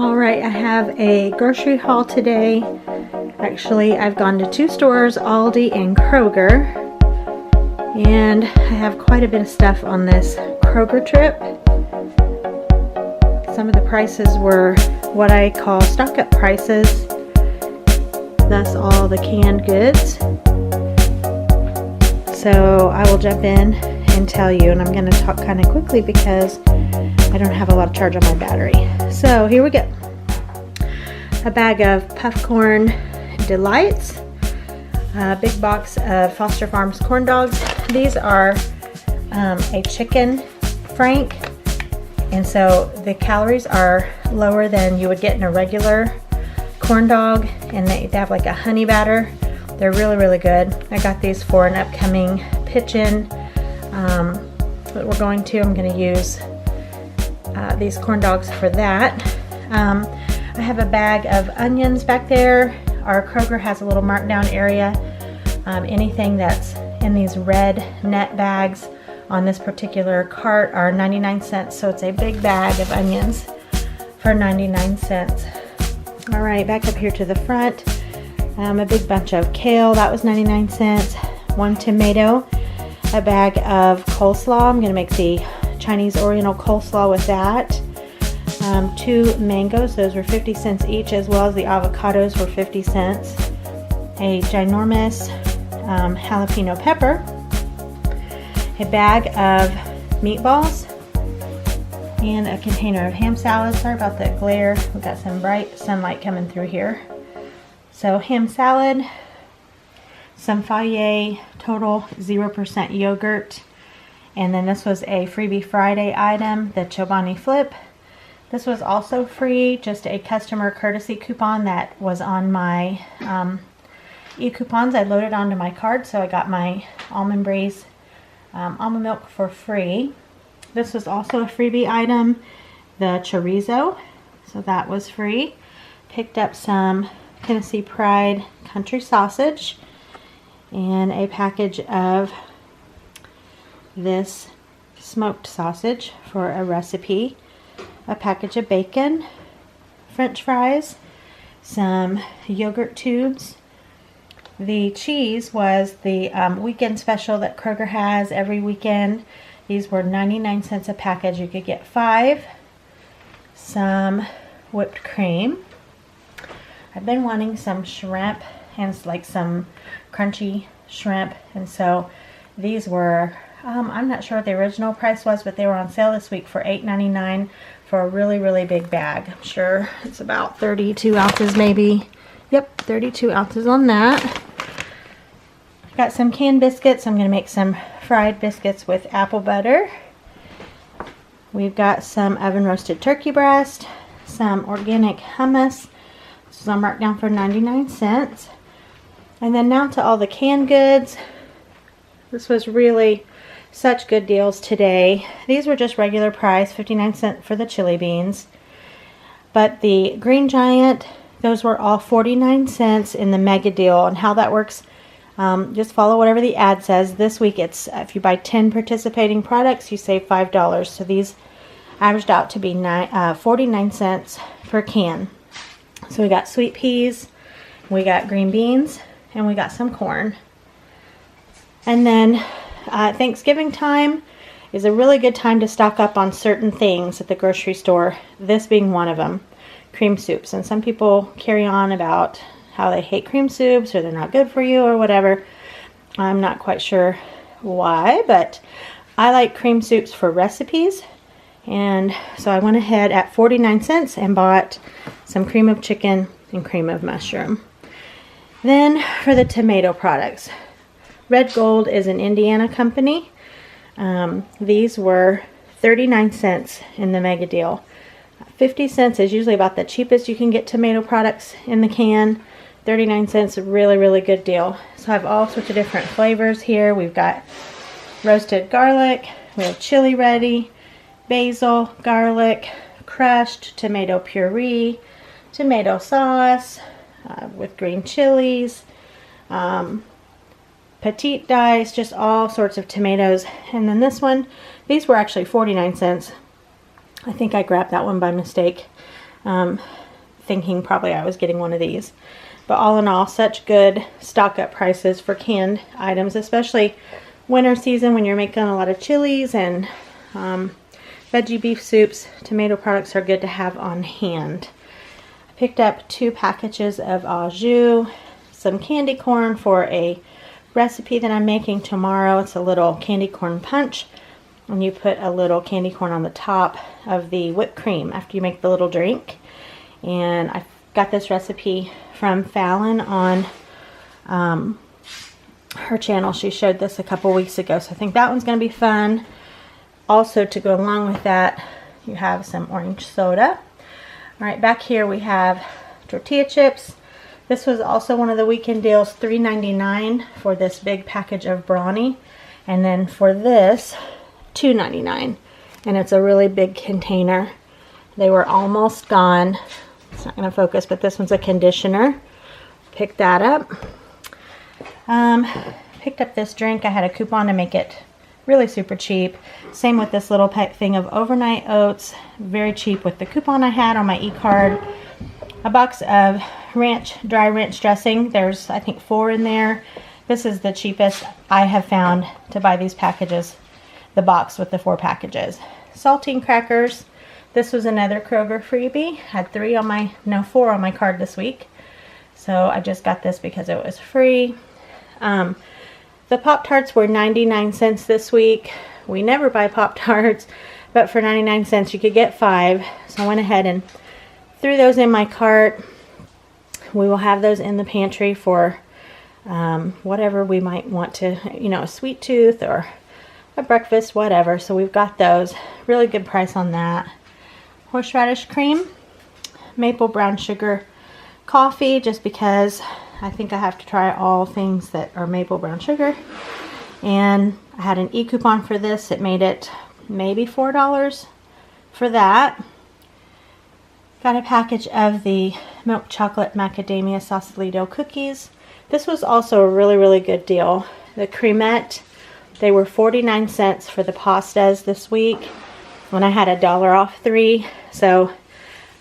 Alright, I have a grocery haul today. Actually, I've gone to two stores, Aldi and Kroger. And I have quite a bit of stuff on this Kroger trip. Some of the prices were what I call stock up prices. That's all the canned goods. So I will jump in and tell you, and I'm going to talk kind of quickly because I don't have a lot of charge on my battery. So here we go. A bag of Puffcorn Delights. A big box of Foster Farms corn dogs. These are a chicken frank, and so the calories are lower than you would get in a regular corn dog, and they have like a honey batter. They're really, really good. I got these for an upcoming pitch-in that we're going to. I'm going to use these corn dogs for that. I have a bag of onions back there. Our Kroger has a little markdown area. Anything that's in these red net bags on this particular cart are 99 cents. So it's a big bag of onions for 99 cents. All right, back up here to the front. A big bunch of kale, that was 99 cents. One tomato, a bag of coleslaw. I'm going to make the Chinese Oriental coleslaw with that. Two mangoes, those were 50 cents each, as well as the avocados were 50 cents. A ginormous jalapeno pepper. A bag of meatballs. And a container of ham salad. Sorry about the glare. We've got some bright sunlight coming through here. So ham salad, some Fage total 0% yogurt, and then this was a freebie Friday item, the Chobani Flip. This was also free, just a customer courtesy coupon that was on my e-coupons. I loaded onto my card, so I got my Almond Breeze almond milk for free. This was also a freebie item, the chorizo, so that was free. Picked up some Tennessee Pride country sausage and a package of this smoked sausage for a recipe, a package of bacon, French fries, some yogurt tubes. The cheese was the weekend special that Kroger has every weekend. These were 99 cents a package. You could get 5. Some whipped cream. I've been wanting some shrimp and like some crunchy shrimp, and so these were, I'm not sure what the original price was, but they were on sale this week for $8.99 for a really, really big bag. I'm sure it's about 32 ounces maybe. Yep, 32 ounces on that. Got some canned biscuits. I'm going to make some fried biscuits with apple butter. We've got some oven roasted turkey breast, some organic hummus. This is on markdown for 99 cents. And then now to all the canned goods. This was really such good deals today. These were just regular price, 59 cents for the chili beans. But the Green Giant, those were all 49 cents in the mega deal. And how that works, just follow whatever the ad says. This week, it's if you buy 10 participating products, you save $5. So these averaged out to be 49 cents per can. So we got sweet peas, we got green beans, and we got some corn. And then Thanksgiving time is a really good time to stock up on certain things at the grocery store, this being one of them, cream soups. And some people carry on about how they hate cream soups or they're not good for you or whatever. I'm not quite sure why, but I like cream soups for recipes. And so I went ahead at 49 cents and bought some cream of chicken and cream of mushroom. Then for the tomato products. Red Gold is an Indiana company. These were 39 cents in the mega deal. 50 cents is usually about the cheapest you can get tomato products in the can. 39 cents, really, really good deal. So I have all sorts of different flavors here. We've got roasted garlic, we have chili ready, basil, garlic, crushed, tomato puree, tomato sauce with green chilies, petite dice, just all sorts of tomatoes. And then this one, these were actually 49 cents. I think I grabbed that one by mistake. thinking probably I was getting one of these. But all in all, such good stock up prices for canned items, especially winter season when you're making a lot of chilies and veggie beef soups. Tomato products are good to have on hand. I picked up 2 packages of au jus, some candy corn for a recipe that I'm making tomorrow. It's a little candy corn punch, and you put a little candy corn on the top of the whipped cream after you make the little drink. And I got this recipe from Fallon on her channel. She showed this a couple weeks ago, so I think that one's going to be fun. Also, to go along with that, you have some orange soda. All right, back here we have tortilla chips. This was also one of the weekend deals, $3.99 for this big package of Brawny, and then for this, $2.99, and it's a really big container. They were almost gone. It's not going to focus, but this one's a conditioner. Picked that up. Picked up this drink. I had a coupon to make it really super cheap. Same with this little thing of overnight oats. Very cheap with the coupon I had on my e-card. A box of dry ranch dressing. There's, I think, 4 in there. This is the cheapest I have found to buy these packages. The box with the 4 packages. Saltine crackers. This was another Kroger freebie. Had 4 on my card this week. So I just got this because it was free. The Pop-Tarts were 99 cents this week. We never buy Pop-Tarts, but for 99 cents you could get 5. So I went ahead and threw those in my cart. We will have those in the pantry for whatever we might want to, a sweet tooth or a breakfast, whatever. So we've got those. Really good price on that. Horseradish cream, maple brown sugar coffee, just because I think I have to try all things that are maple brown sugar. And I had an e-coupon for this. It made it maybe $4 for that. Got a package of the milk chocolate macadamia sausalito cookies. This was also a really, really good deal. The cremette, they were 49 cents for the pastas this week when I had $1 off 3. So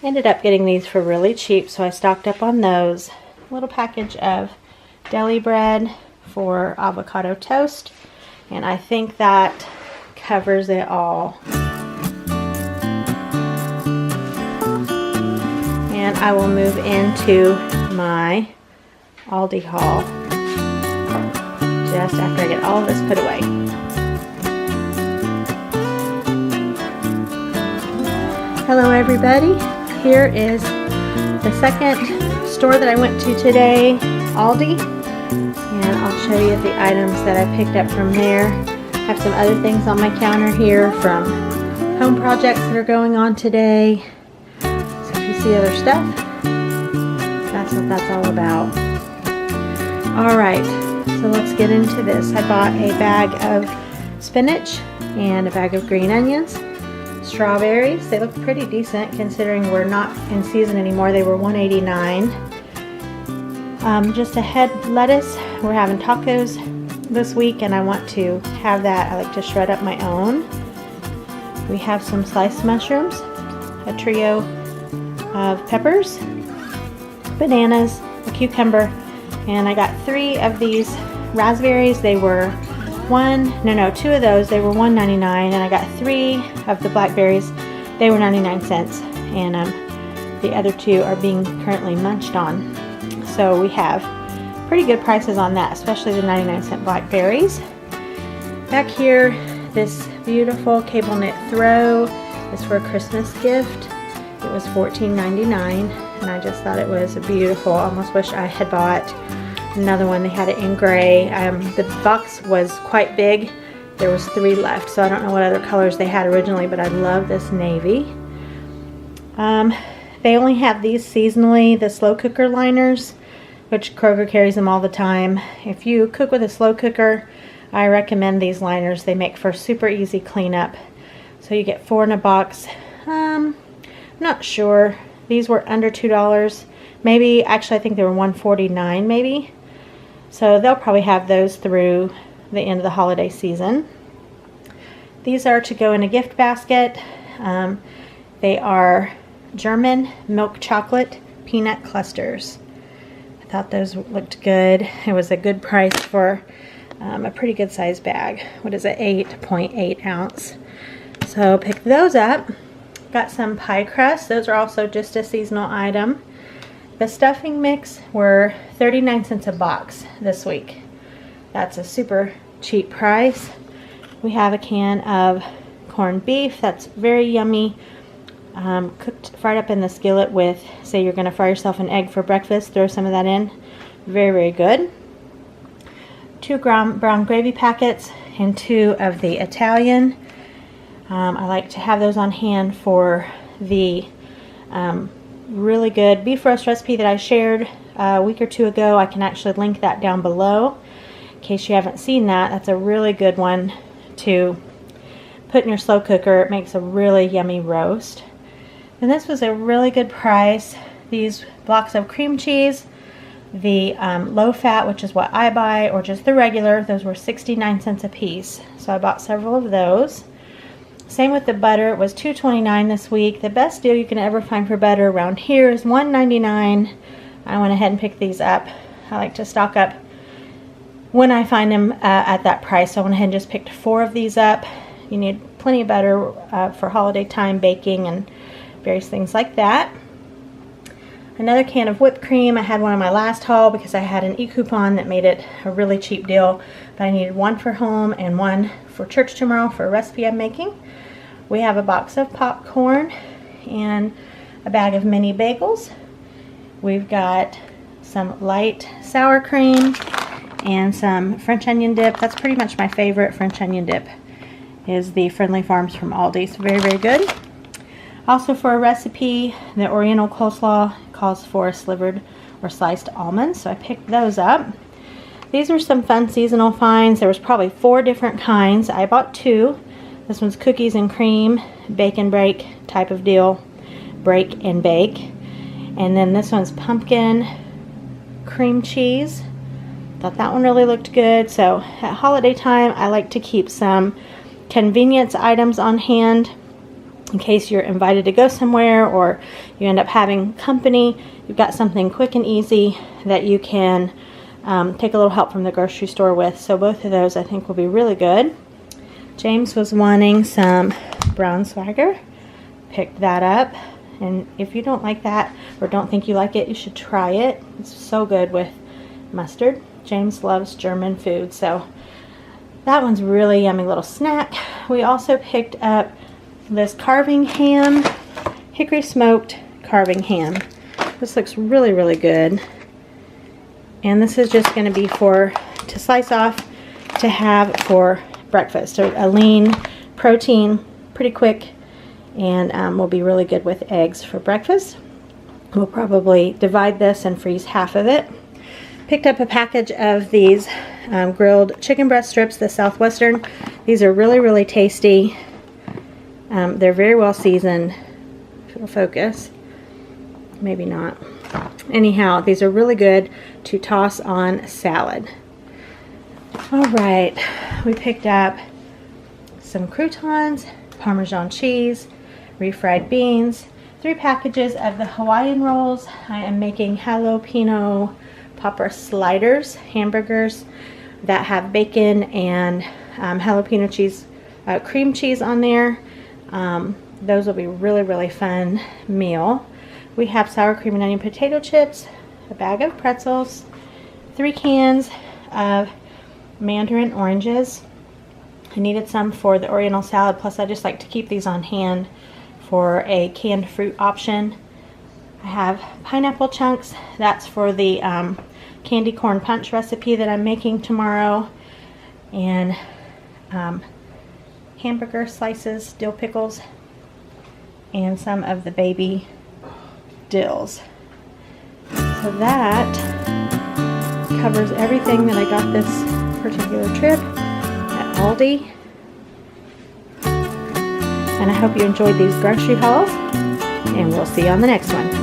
I ended up getting these for really cheap, so I stocked up on those. A little package of deli bread for avocado toast, and I think that covers it all. And I will move into my Aldi haul just after I get all of this put away. Hello everybody, here is the second store that I went to today, Aldi, and I'll show you the items that I picked up from there. I have some other things on my counter here from home projects that are going on today. So if you see other stuff, that's what that's all about. Alright, so let's get into this. I bought a bag of spinach and a bag of green onions. Strawberries, they look pretty decent considering we're not in season anymore. They were $1.89. Just a head lettuce. We're having tacos this week and I want to have that. I like to shred up my own. We have some sliced mushrooms, a trio of peppers, bananas, a cucumber, and I got 3 of these raspberries. They were 2 of those, they were $1.99, and I got 3 of the blackberries. They were 99 cents, and the other 2 are being currently munched on. So we have pretty good prices on that, especially the 99-cent blackberries. Back here, this beautiful cable knit throw is for a Christmas gift. It was $14.99, and I just thought it was beautiful. I almost wish I had bought another one. They had it in gray. The box was quite big. There was 3 left, so I don't know what other colors they had originally, but I love this navy. They only have these seasonally, the slow cooker liners, which Kroger carries them all the time. If you cook with a slow cooker, I recommend these liners. They make for super easy cleanup. So you get 4 in a box. I'm not sure. These were under $2. Maybe, actually I think they were $1.49 maybe. So they'll probably have those through the end of the holiday season. These are to go in a gift basket. They are German milk chocolate peanut clusters. I thought those looked good. It was a good price for a pretty good size bag. What is it? 8.8 ounce. So picked those up. Got some pie crust. Those are also just a seasonal item. The stuffing mix were 39 cents a box this week. That's a super cheap price. We have a can of corned beef. That's very yummy. Fried up in the skillet with, say you're going to fry yourself an egg for breakfast, throw some of that in. Very, very good. 2 brown gravy packets and 2 of the Italian. I like to have those on hand for the really good beef roast recipe that I shared a week or 2 ago. I can actually link that down below in case you haven't seen that. That's a really good one to put in your slow cooker. It makes a really yummy roast. And this was a really good price. These blocks of cream cheese, the low fat, which is what I buy, or just the regular, those were 69 cents a piece. So I bought several of those. Same with the butter. It was $2.29 this week. The best deal you can ever find for butter around here is $1.99. I went ahead and picked these up. I like to stock up when I find them at that price. So I went ahead and just picked 4 of these up. You need plenty of butter for holiday time baking and various things like that. Another can of whipped cream. I had one on my last haul because I had an e-coupon that made it a really cheap deal. But I needed 1 for home and 1 for church tomorrow for a recipe I'm making. We have a box of popcorn and a bag of mini bagels. We've got some light sour cream and some French onion dip. That's pretty much my favorite French onion dip, is the Friendly Farms from Aldi. So very, very good. Also for a recipe, the Oriental coleslaw calls for slivered or sliced almonds, so I picked those up. These were some fun seasonal finds. There was probably 4 different kinds. I bought 2. This one's cookies and cream, bake and break type of deal, break and bake. And then this one's pumpkin cream cheese. Thought that one really looked good. So at holiday time, I like to keep some convenience items on hand in case you're invited to go somewhere or you end up having company. You've got something quick and easy that you can take a little help from the grocery store with. So both of those I think will be really good. James was wanting some brown swagger. Picked that up. And if you don't like that or don't think you like it, you should try it. It's so good with mustard. James loves German food, so that one's really yummy little snack. We also picked up this carving ham, hickory smoked carving ham. This looks really, really good. And this is just going to be to slice off to have for breakfast. So a lean protein, pretty quick, and will be really good with eggs for breakfast. We'll probably divide this and freeze half of it. Picked up a package of these grilled chicken breast strips, the Southwestern. These are really, really tasty. They're very well seasoned. If it'll focus. Maybe not. Anyhow, these are really good to toss on salad. Alright, we picked up some croutons, Parmesan cheese, refried beans, 3 packages of the Hawaiian rolls. I am making jalapeno popper sliders, hamburgers that have bacon and jalapeno cheese, cream cheese on there. Those will be really, really fun meal. We have sour cream and onion potato chips, a bag of pretzels, 3 cans of mandarin oranges. I needed some for the Oriental salad, plus I just like to keep these on hand for a canned fruit option. I have pineapple chunks. That's for the candy corn punch recipe that I'm making tomorrow. And hamburger slices, dill pickles, and some of the baby dills. So that covers everything that I got this particular trip at Aldi. And I hope you enjoyed these grocery hauls, and we'll see you on the next one.